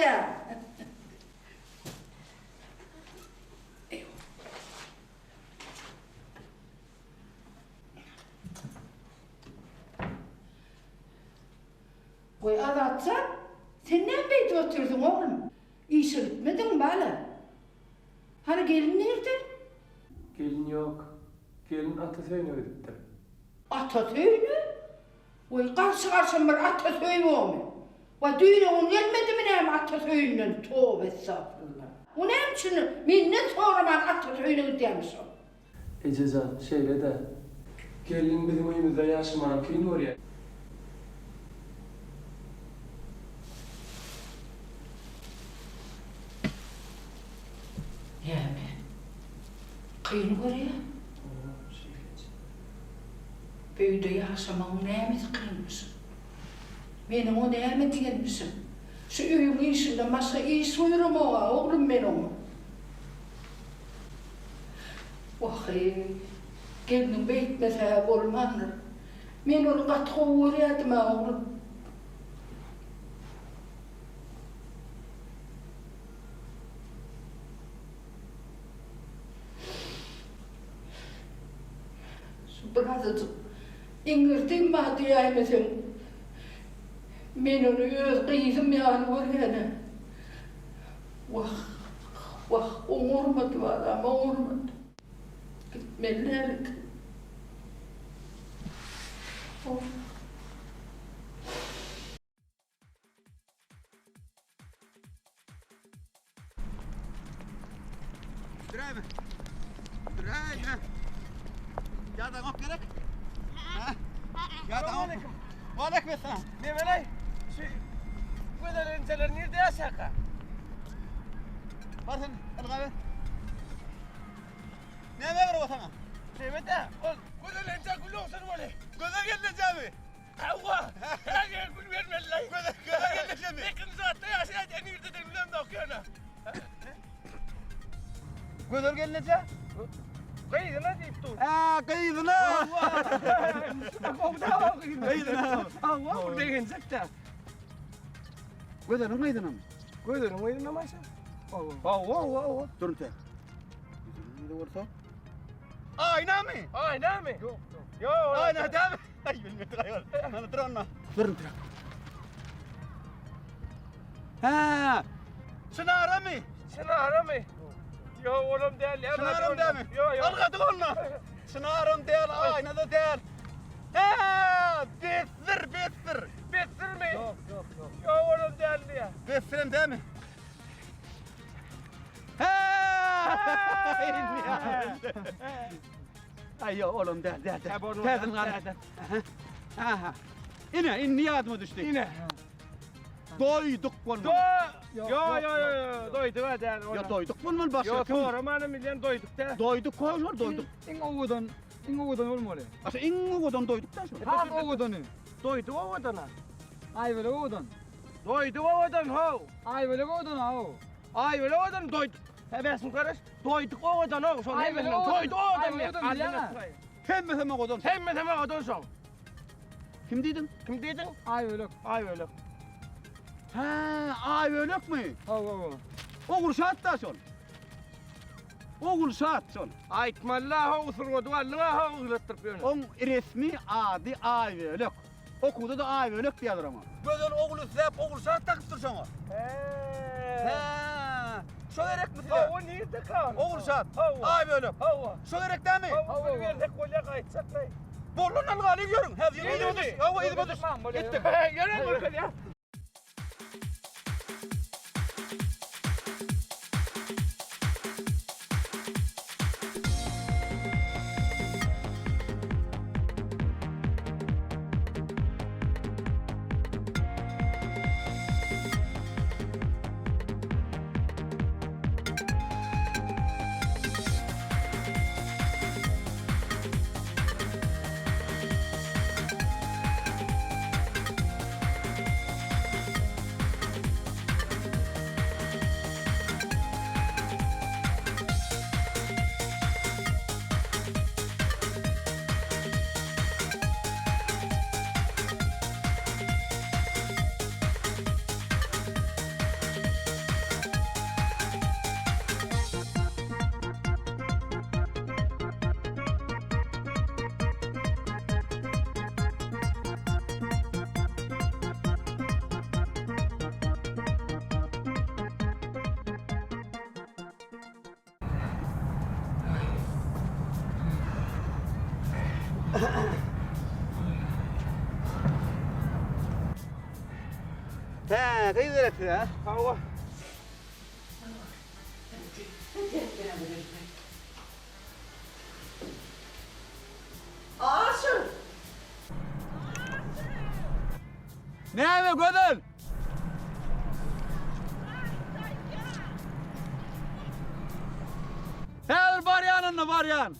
sen. Koy anlatsan, sen ne beyde oturdun oğlum? İşe gitmedin mi bana? Hani gelin nerede? Gelin yok. Gelin Atasöy'üne gitti. Atatöy'ü? Oy karşı karşıma bir Atatöy'ü mu? Vay düğüne onu gelmedi mi neyim Atatöy'ünden? Tövbe estağfurullah. O neyim için minnet sonra ben Atatöy'üne demişim. Ececan şeyle de. Gelin bizim uyumuzda yaşamayan köyün var ya. Yani kıyın oraya. Böyüde yaşamanın neyimiz kıymışım. Benim o neyime diyenmişim. Şu öyümün işinde başka iyi soyurum o, oğlum ben onu. Vahi, gelinin beytmese olmanır. Ben onu katkı uğrayadım oğlum. Buradıcık, İngiliz'in maddi yaymasın. Ben onu öz kıyızım yani oraya. Vah, umurmadı adam, umurmadı. Gitmelilik. Of. Draaien. Draaien. Ja, dan op kerk. Ja, dan op. Walek mesela. Ne melay? Şu bu kadar önceler nerede yaşaka? Varın الغابة. Ne var o sana? Sevmede. Ol. Bu kadar önce kulluğun sen böyle. Göze geldi cami. Allah. Her yer kul verme lay. Göze geldi cami. Yakın zaten yaşa nerede de bilmem de okuyana. Göze geldi cami. Kayıdına deyip dur. Kıyıdına. Kokda Kıyıdına. Allah burada gelecekte. Göze kıyıdına. Koydun koydun ama sen. Allah. Durun sen. Ne olursa? Ayna mı? Ayna mı? Yok. Yok. Ayna değil mi? Ay bilmiyorum hayvan. Bana durun. Durun. Ha. Sınara mı? Sen ara mı? Yo oğlum değil. Sınarım değil mi? Yo yo. Algadı onunla. Sınarım değil, ayna da değil. Ha, Bettir. Bitir mi? Yok. Yo oğlum değil ya. Bettir'im değil mi? Ha! Ay yok oğlum değil. Tezin kardeşim. Ha. İne yadıma düştü. Yine. Doyduk bunun. Yo. Doyduk hadi. Ya doyduk bunun başka. Yo sonra bana milyon doyduk da. Doyduk koyuyor doyduk. İn oğudan olmalı. Asa ingodan doyduk da şu. Ha oğudanı. Doyduk o odana. Ay böyle oğudan. Doyduk o odan ho. Ay böyle oğudan ha o. Ay öyle odan doyduk. Hebesin kardeş. Doyduk o odan ho. Sonra Ay, böyle hemen odan. doyduk o Ay, odan. böyle odan ya. Hem odan. Hem odan son. Kim dedin? Kim dedin? Ay böyle. Ay öyle. Ha, ay öyle mi? Ha o. Oğul saat da son. Oğul saat son. Aytmalla ho usurma duvarlığa ho ıhlattırıp yönü. On resmi adı ay öyle. Okudu da ay öyle diyorlar ama. Gözün oğlu zep oğul saat takıstır sana. Ha. Şu gerek mi size? O nerede kan? Oğul saat. Hava. Ay böyle. Hava. Şu gerek değil mi? Hava verdik kolye kayıtsak ne? Bolun algalı görün. Hadi Yürü, yürü. yürü. Hava iyi bakış. Ettim. Yürü bakın ya. He, kıyıdır etti ha. Hava. Asıl. Ne mi Gödül? He, var yanında var yan.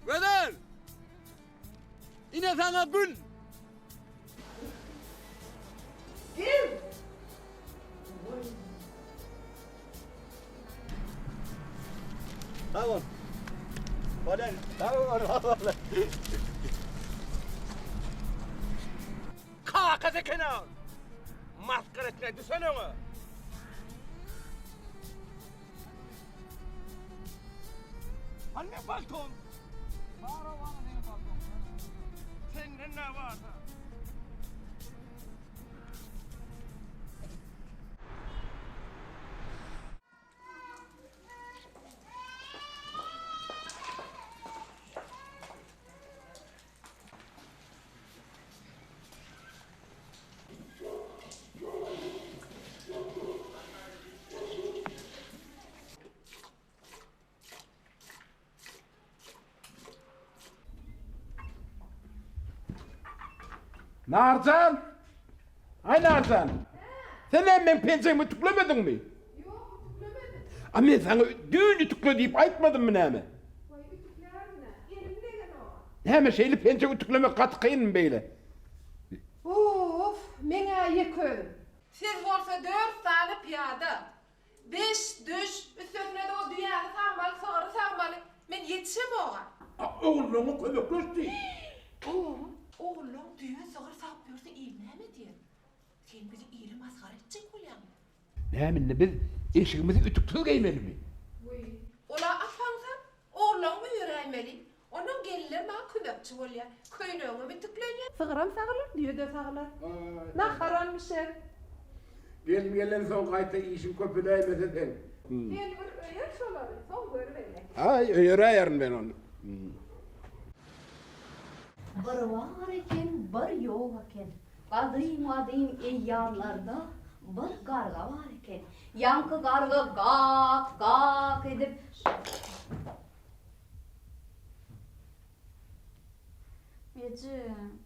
Gödül! Yine sana gül. Gel. Tamam. Hadi. Tamam. Kalk kenar. Maskara etme düşsene mi? Anne balton. Senin ne var? Narzan! Ay Narzan! Sen hemen pençemi tıklamadın mı? Yok, ütüklemedim. Ama ben sana düğünü tıkla deyip aytmadım mı neyme? Vay ütükler mi ne? Elimde gene o. Hemen şeyli pençe tıklama katkayın mı böyle? Of, mena yıkın. Siz olsa 4 tane piyada. 5 düş, üstüne de o dünyanı sarmalı, sonra sarmalı. Ben yetişim oğa. Oğlumu köpekleşti. Oğlum düğün sığır sapıyorsa iyine mi diyor? Sen bizi iyili maskara edecek ulan. Neyminle biz eşiğimizi ütüksüz giymeli mi? Ola afansa oğlum mu yüreğmeli? Onun gelinler bana kümekçi oluyor. Köynüğümü mi tıklayacak? Sığıram sağılır, diyor da sağılır. Ne karanmış şey. Gelmeyenler son kayıtta işim köpüleymese de. Ben öyle şoları, son görüveyle. Ay öğreyerim ben onu. Bir var eken, bir yok eken. Kadim eyyarlarda bir karga var eken. Yankı karga gak gak edip... Ecim.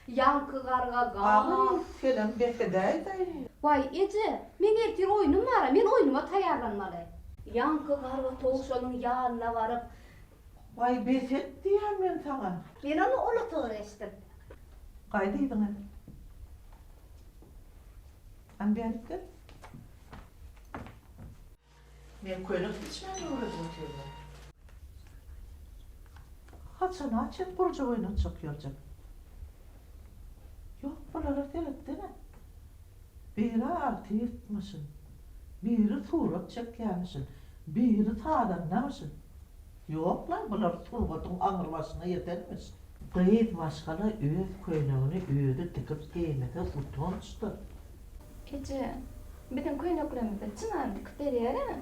Yankı karga gak... Selam bekledeydi. Vay Ece, men ertir oyunum var, men oyunuma tayarlanmalı. Yankı karga toğuşanın yanına varıp... Vay beset diyem ben sana. Ben onu unutur estim. Kaydıydın hani. Hani beğendin? Ben koyunum içmeye uğradım diyorlar. Haçana açıp burcu oyunu çıkıyordum. Yok buralar delirtti ne? Biri artı yırtmışsın. Biri tuğruk çekmişsin. Biri tağdanlamışsın. Yok lan bunlar turbatın ağırmasına yetermiş. Gayet başkana öğüt koyunağını öğüdü tıkıp giymede utançtı. Ece, bizim koynaklarımızda çınardık deriyere.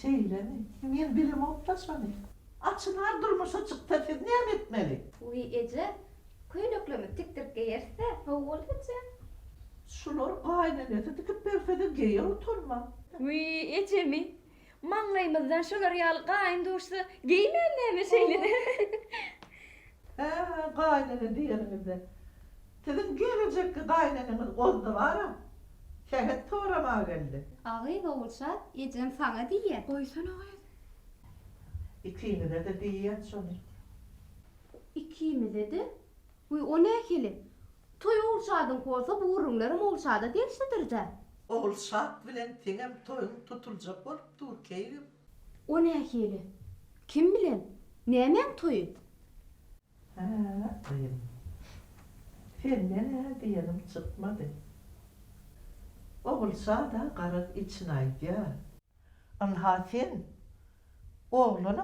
Şeyle mi? Ben bilim optasmanı. Açınar durmuşa çık tefid ne etmeli? Uy Ece, koynaklarımı tiktirip giyerse, oğul Ece. Şunlar kaynaneti tıkıp perfede giyer oturma. Uy Ece mi? Manglayımızdan şular yalqayın dursa giymenler mi şeyleri? Kaynanı diyelimizde. Dedim gelecek ki kaynanımız oldu var ha. Şehit doğrama geldi. Ağay olsa Ecem sana diye. Koysana ağay. İkini de diyen sonra. İkimize de. Uy o ne keli? Toy olsadın kolsa buğrunlarım olsada dersidir de. Oğul saat bilen tinem toyun tutulacak olup dur keyrim. O ne keli? Kim bilen? Nemen toyu? Diyeyim. Senden ne diyelim çıkmadı. Oğul da karık için aydı ya. Anhatin oğlunu